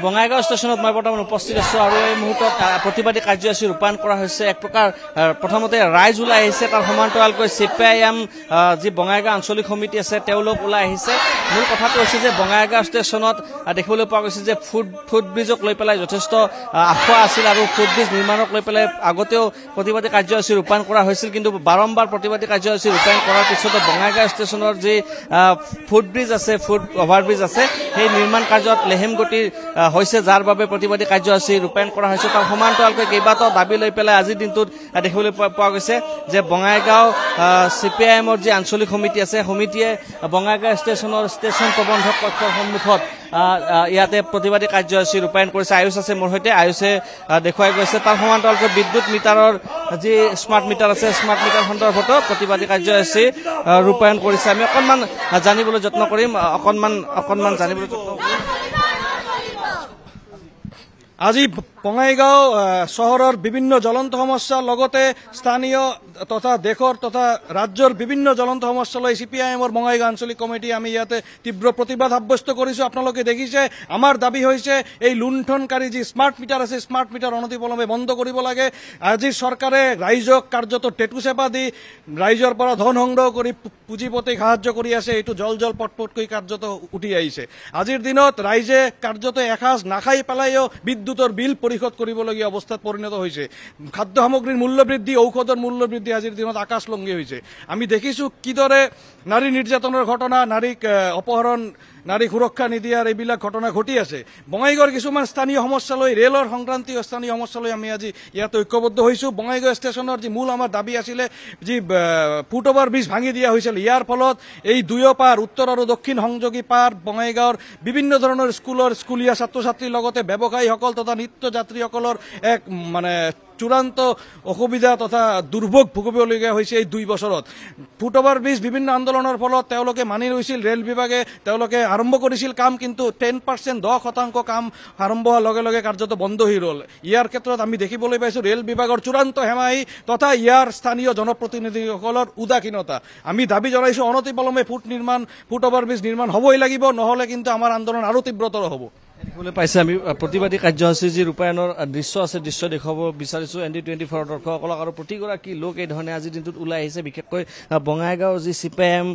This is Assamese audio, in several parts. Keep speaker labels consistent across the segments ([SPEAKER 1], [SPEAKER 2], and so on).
[SPEAKER 1] বঙাইগাঁও ষ্টেচনত মই বৰ্তমান উপস্থিত আছো আৰু এই মুহূৰ্তত প্ৰতিবাদী কাৰ্যসূচী ৰূপায়ণ কৰা হৈছে। এক প্ৰকাৰ প্ৰথমতে ৰাইজ ওলাই আহিছে, তাৰ সমান্তৰালকৈ CPIM যি বঙাইগাঁও আঞ্চলিক সমিতি আছে তেওঁলোক ওলাই আহিছে। মূল কথাটো হৈছে যে বঙাইগাঁও ষ্টেচনত দেখিবলৈ পোৱা গৈছে যে ফুটব্ৰিজক লৈ পেলাই যথেষ্ট আশা আছিল আৰু ফুটব্ৰিজ নিৰ্মাণক লৈ পেলাই আগতেও প্ৰতিবাদী কাৰ্যসূচী ৰূপায়ণ কৰা হৈছিল, কিন্তু বাৰম্বাৰ প্ৰতিবাদী কাৰ্যসূচী ৰূপায়ণ কৰাৰ পিছতো বঙাইগাঁও ষ্টেচনৰ যি ফুটব্ৰিজ আছে, ফুট অভাৰব্ৰিজ আছে, সেই নিৰ্মাণ কাৰ্যত লেহেম গতি হৈছে, যাৰ বাবে প্ৰতিবাদী কাৰ্যসূচী ৰূপায়ণ কৰা হৈছে। তাৰ সমান্তৰালকৈ কেইবাটাও দাবী লৈ পেলাই আজিৰ দিনটোত দেখিবলৈ পোৱা গৈছে যে বঙাইগাঁও CPIMৰ যি আঞ্চলিক সমিতি আছে, সমিতিয়ে বঙাইগাঁও ষ্টেচনৰ ষ্টেচন প্ৰবন্ধক কক্ষৰ সন্মুখত ইয়াতে প্ৰতিবাদী কাৰ্যসূচী ৰূপায়ণ কৰিছে। আয়ুষ আছে মোৰ সৈতে, আয়ুষে দেখুৱাই গৈছে। তাৰ সমান্তৰালকৈ বিদ্যুৎ মিটাৰৰ যি স্মাৰ্ট মিটাৰ আছে, স্মাৰ্ট মিটাৰ সন্দৰ্ভতো প্ৰতিবাদী কাৰ্যসূচী ৰূপায়ণ কৰিছে। আমি অকণমান জানিবলৈ যত্ন কৰিম, অকণমান জানিবলৈ যত্ন কৰিম।
[SPEAKER 2] আজি বঙাইগাঁও চহৰৰ বিভিন্ন জ্বলন্ত সমস্যাৰ লগতে স্থানীয় তথা দেশৰ তথা ৰাজ্যৰ বিভিন্ন জ্বলন্ত সমস্যালৈ CPIMৰ বঙাইগাঁও আঞ্চলিক কমিটি আমি ইয়াতে তীব্ৰ প্ৰতিবাদ সাব্যস্ত কৰিছোঁ। আপোনালোকে দেখিছে আমাৰ দাবী হৈছে এই লুণ্ঠনকাৰী যি স্মাৰ্ট মিটাৰ আছে, স্মাৰ্ট মিটাৰ অনতিপলমে বন্ধ কৰিব লাগে। আজি চৰকাৰে ৰাইজক কাৰ্যত টেটু চেপা দি ৰাইজৰ পৰা ধন সংগ্ৰহ কৰি পুঁজিপতিক সাহায্য কৰি আছে। এইটো জল পটপটকৈ কাৰ্যত উঠি আহিছে। আজিৰ দিনত ৰাইজে কাৰ্যত এসাঁজ নাখাই পেলাইও বিদ্যুতৰ বিল পৰিশোধ কৰিবলগীয়া অৱস্থাত পৰিণত হৈছে। খাদ্য সামগ্ৰীৰ মূল্য বৃদ্ধি, ঔষধৰ মূল্য বৃদ্ধি আজিৰ দিনত আকাশলংঘী হৈছে। আমি দেখিছোঁ কিদৰে নাৰী নিৰ্যাতনৰ ঘটনা, নাৰীক অপহৰণ, নাৰী সুৰক্ষা নিদিয়াৰ এইবিলাক ঘটনা ঘটি আছে। বঙাইগাঁৱৰ কিছুমান স্থানীয় সমস্যালৈ, ৰেলৰ সংক্ৰান্তীয় স্থানীয় সমস্যালৈ আমি আজি ইয়াত ঐক্যবদ্ধ হৈছোঁ। বঙাইগাঁও ষ্টেচনৰ যি মূল আমাৰ দাবী আছিলে, যি ফুট অভাৰ ব্ৰিজ ভাঙি দিয়া হৈছিল, ইয়াৰ ফলত এই দুয়ো পাৰ, উত্তৰ আৰু দক্ষিণ সংযোগী পাৰ বঙাইগাঁৱৰ বিভিন্ন ধৰণৰ স্কুলীয়া ছাত্ৰ ছাত্ৰীৰ লগতে ব্যৱসায়ীসকল তথা নিত্য যাত্ৰীসকলৰ এক চূড়ান্ত অসুবিধা তথা দুৰ্ভোগ ভুগিবলগীয়া হৈছে এই 2 বছৰত। ফুট অভাৰ ব্ৰিজ বিভিন্ন আন্দোলনৰ ফলত তেওঁলোকে মানি লৈছিল, ৰেল বিভাগে তেওঁলোকে আৰম্ভ কৰিছিল কাম, কিন্তু 10% 10% কাম আৰম্ভ হোৱাৰ লগে লগে কাৰ্যত বন্ধ হৈ ৰ'ল। ইয়াৰ ক্ষেত্ৰত আমি দেখিবলৈ পাইছোঁ ৰেল বিভাগৰ চূড়ান্ত হেমাহি তথা ইয়াৰ স্থানীয় জনপ্ৰতিনিধিসকলৰ উদাসীনতা। আমি দাবী জনাইছোঁ অনতিপলমে ফুট অভাৰ ব্ৰিজ নিৰ্মাণ হ'বই লাগিব, নহ'লে কিন্তু আমাৰ আন্দোলন আৰু তীব্ৰতৰ হ'ব।
[SPEAKER 1] দেখিবলৈ পাইছে আমি প্ৰতিবাদী কাৰ্যসূচী যি ৰূপায়ণৰ দৃশ্য আছে, দৃশ্য দেখুৱাব বিচাৰিছোঁ ND24 দৰ্শকসকলক। আৰু প্ৰতিগৰাকী লোক এই ধৰণে আজিৰ দিনটোত ওলাই আহিছে। বিশেষকৈ বঙাইগাঁও যি CPIM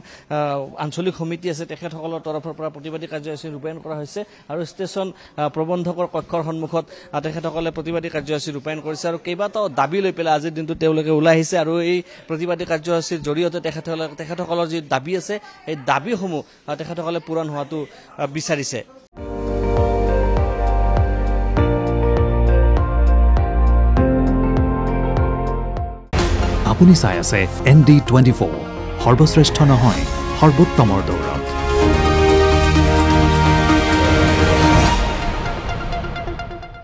[SPEAKER 1] আঞ্চলিক সমিতি আছে, তেখেতসকলৰ তৰফৰ পৰা প্ৰতিবাদী কাৰ্যসূচী ৰূপায়ণ কৰা হৈছে আৰু ষ্টেচন প্ৰবন্ধকৰ কক্ষৰ সন্মুখত তেখেতসকলে প্ৰতিবাদী কাৰ্যসূচী ৰূপায়ণ কৰিছে আৰু কেইবাটাও দাবী লৈ পেলাই আজিৰ দিনটোত তেওঁলোকে ওলাই আহিছে। আৰু এই প্ৰতিবাদী কাৰ্যসূচীৰ জৰিয়তে তেখেতসকলৰ যি দাবী আছে, এই দাবীসমূহ তেখেতসকলে পূৰণ হোৱাটো বিচাৰিছে।
[SPEAKER 3] আপুনি চাই আছে ND24, সৰ্বশ্ৰেষ্ঠ নহয়, সৰ্বোত্তমৰ দৌৰত।